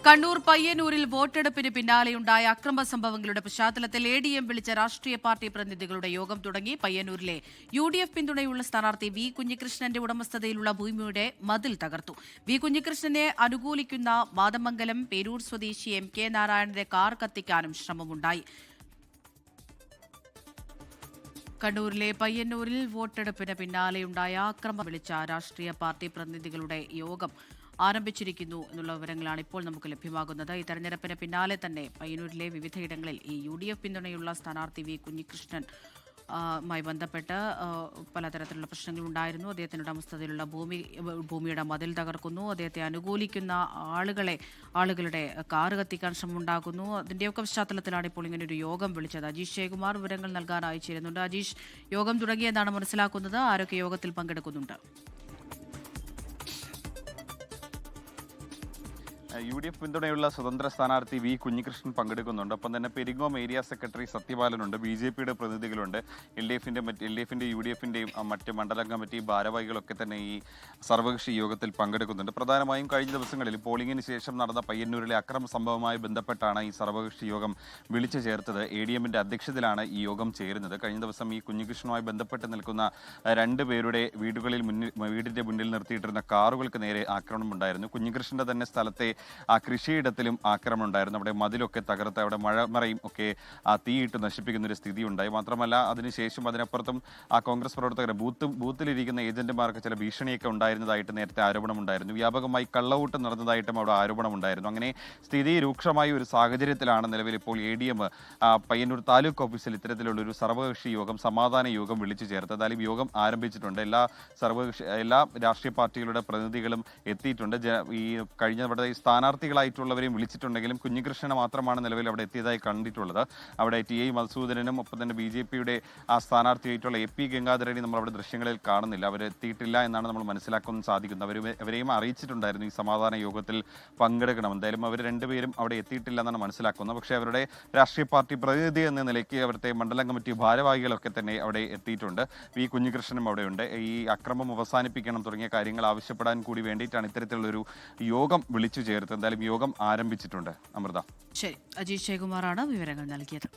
കണ്ണൂർ പയ്യന്നൂരിൽ വോട്ടെടുപ്പിന് പിന്നാലെയുണ്ടായ അക്രമ സംഭവങ്ങളുടെ പശ്ചാത്തലത്തിൽ ADM വിളിച്ച രാഷ്ട്രീയ പാർട്ടി പ്രതിനിധികളുടെ യോഗം തുടങ്ങി. പയ്യന്നൂരിലെ UDF പിന്തുണയുള്ള സ്ഥാനാർത്ഥി വി കുഞ്ഞികൃഷ്ണന്റെ ഉടമസ്ഥതയിലുള്ള ഭൂമിയുടെ മതിൽ തകർത്തു. വി കുഞ്ഞികൃഷ്ണനെ അനുകൂലിക്കുന്ന മാതമംഗലം പേരൂർ സ്വദേശി MK നാരായണന്റെ കാർ കത്തിക്കാനും ശ്രമമുണ്ടായി. കണ്ണൂരിലെ പയ്യന്നൂരിൽ വോട്ടെടുപ്പിന് പിന്നാലെയുണ്ടായ അക്രമം വിളിച്ച രാഷ്ട്രീയ പാർട്ടി പ്രതിനിധികളുടെ യോഗം ആരംഭിച്ചിരിക്കുന്നു എന്നുള്ള വിവരങ്ങളാണ് ഇപ്പോൾ നമുക്ക് ലഭ്യമാകുന്നത്. ഈ തെരഞ്ഞെടുപ്പിന് പിന്നാലെ തന്നെ പയ്യന്നൂരിലെ വിവിധയിടങ്ങളിൽ ഈ UDF പിന്തുണയുള്ള സ്ഥാനാർത്ഥി വി കുഞ്ഞികൃഷ്ണൻ മായി ബന്ധപ്പെട്ട് പലതരത്തിലുള്ള പ്രശ്നങ്ങളുണ്ടായിരുന്നു. അദ്ദേഹത്തിന്റെ ഉടമസ്ഥതയിലുള്ള ഭൂമിയുടെ മതിൽ തകർക്കുന്നു. അദ്ദേഹത്തെ അനുകൂലിക്കുന്ന ആളുകളുടെ കാറ് കത്തിക്കാൻ ശ്രമമുണ്ടാകുന്നു. അതിന്റെയൊക്കെ പശ്ചാത്തലത്തിലാണ് ഇപ്പോൾ ഇങ്ങനെ ഒരു യോഗം വിളിച്ചത്. അജീഷ് ജയകുമാർ വിവരങ്ങൾ നൽകാനായി ചേരുന്നുണ്ട്. അജീഷ്, യോഗം തുടങ്ങിയെന്നാണ് മനസ്സിലാക്കുന്നത്. ആരൊക്കെ യോഗത്തിൽ പങ്കെടുക്കുന്നുണ്ട്? UDF പിന്തുണയുള്ള സ്വതന്ത്ര സ്ഥാനാർത്ഥി വി കുഞ്ഞികൃഷ്ണൻ പങ്കെടുക്കുന്നുണ്ട്. ഒപ്പം തന്നെ പെരിങ്ങോം ഏരിയ സെക്രട്ടറി സത്യപാലനുണ്ട്, BJPയുടെ പ്രതിനിധികളുണ്ട്, LDFന്റെ UDFന്റെയും മറ്റ് മണ്ഡലം കമ്മിറ്റി ഭാരവാഹികളൊക്കെ തന്നെ ഈ സർവകക്ഷി യോഗത്തിൽ പങ്കെടുക്കുന്നുണ്ട്. പ്രധാനമായും കഴിഞ്ഞ ദിവസങ്ങളിൽ പോളിംഗിന് ശേഷം നടന്ന പയ്യന്നൂരിലെ അക്രമ സംഭവവുമായി ബന്ധപ്പെട്ടാണ് ഈ സർവകക്ഷി യോഗം വിളിച്ചു ചേർത്തത്. ADMന്റെ അധ്യക്ഷതയിലാണ് ഈ യോഗം ചേരുന്നത്. കഴിഞ്ഞ ദിവസം ഈ കുഞ്ഞികൃഷ്ണനുമായി ബന്ധപ്പെട്ട് നിൽക്കുന്ന രണ്ടുപേരുടെ വീടിന്റെ മുന്നിൽ നിർത്തിയിട്ടിരുന്ന കാറുകൾക്ക് നേരെ ആക്രമണമുണ്ടായിരുന്നു. കുഞ്ഞികൃഷ്ണന്റെ തന്നെ സ്ഥലത്തെ ആ കൃഷിയിടത്തിലും ആക്രമണം ഉണ്ടായിരുന്നു. അവിടെ മതിലൊക്കെ തകർത്ത് അവിടെ മഴമറയും ഒക്കെ തീയിട്ട് നശിപ്പിക്കുന്ന ഒരു സ്ഥിതി ഉണ്ടായി. മാത്രമല്ല അതിനുശേഷം അതിനപ്പുറത്തും ആ കോൺഗ്രസ് പ്രവർത്തകർ ബൂത്തിലിരിക്കുന്ന ഏജന്റുമാർക്ക് ചില ഭീഷണിയൊക്കെ ഉണ്ടായിരുന്നതായിട്ട് നേരത്തെ ആരോപണമുണ്ടായിരുന്നു. വ്യാപകമായി കള്ളവോട്ട് നടന്നതായിട്ടും അവിടെ ആരോപണമുണ്ടായിരുന്നു. അങ്ങനെ സ്ഥിതി രൂക്ഷമായ ഒരു സാഹചര്യത്തിലാണ് നിലവിൽ ഇപ്പോൾ ADM പയ്യന്നൂർ താലൂക്ക് ഓഫീസിൽ ഇത്തരത്തിലുള്ള ഒരു സർവകക്ഷി യോഗം, സമാധാന യോഗം വിളിച്ചു ചേർത്ത്. എന്തായാലും യോഗം ആരംഭിച്ചിട്ടുണ്ട്. എല്ലാ രാഷ്ട്രീയ പാർട്ടികളുടെ പ്രതിനിധികളും എത്തിയിട്ടുണ്ട്. ഈ കഴിഞ്ഞ സ്ഥാനാർത്ഥികളായിട്ടുള്ളവരെയും വിളിച്ചിട്ടുണ്ടെങ്കിലും കുഞ്ഞികൃഷ്ണനെ മാത്രമാണ് നിലവിൽ അവിടെ എത്തിയതായി കണ്ടിട്ടുള്ളത്. അവിടെ TI മധുസൂദനനും ഒപ്പം തന്നെ BJPയുടെ ആ സ്ഥാനാർത്ഥിയായിട്ടുള്ള AP ഗംഗാധരനെ നമ്മൾ അവിടെ ദൃശ്യങ്ങളിൽ കാണുന്നില്ല. അവരെത്തിയിട്ടില്ല എന്നാണ് നമ്മൾ മനസ്സിലാക്കാൻ സാധിക്കുന്നത്. അവരെയും അറിയിച്ചിട്ടുണ്ടായിരുന്നു ഈ സമാധാന യോഗത്തിൽ പങ്കെടുക്കണം. എന്തായാലും അവർ രണ്ടുപേരും അവിടെ എത്തിയിട്ടില്ല എന്നാണ് മനസ്സിലാക്കുന്നത്. പക്ഷേ അവരുടെ രാഷ്ട്രീയ പാർട്ടി പ്രതിനിധി എന്ന നിലയ്ക്ക് അവിടുത്തെ മണ്ഡലം കമ്മിറ്റി ഭാരവാഹികളൊക്കെ തന്നെ അവിടെ എത്തിയിട്ടുണ്ട്. വി കുഞ്ഞികൃഷ്ണനും അവിടെയുണ്ട്. ഈ അക്രമം അവസാനിപ്പിക്കണം തുടങ്ങിയ കാര്യങ്ങൾ ആവശ്യപ്പെടാൻ കൂടി വേണ്ടിയിട്ടാണ് ഇത്തരത്തിലുള്ളൊരു യോഗം വിളിച്ചു ചേർത്ത്. എന്തായാലും യോഗം ആരംഭിച്ചിട്ടുണ്ട്. അമൃത. ശരി, അജീഷ് ജയകുമാറാണ് വിവരങ്ങൾ നൽകിയത്.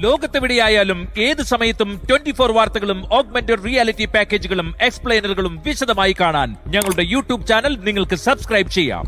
ലോകത്തെവിടെയായാലും ഏത് സമയത്തും 24 വാർത്തകളും ഓഗ്മെന്റഡ് റിയാലിറ്റി പാക്കേജുകളും എക്സ്പ്ലെയിനറുകളും വിശദമായി കാണാൻ ഞങ്ങളുടെ YouTube ചാനൽ നിങ്ങൾക്ക് സബ്സ്ക്രൈബ് ചെയ്യാം.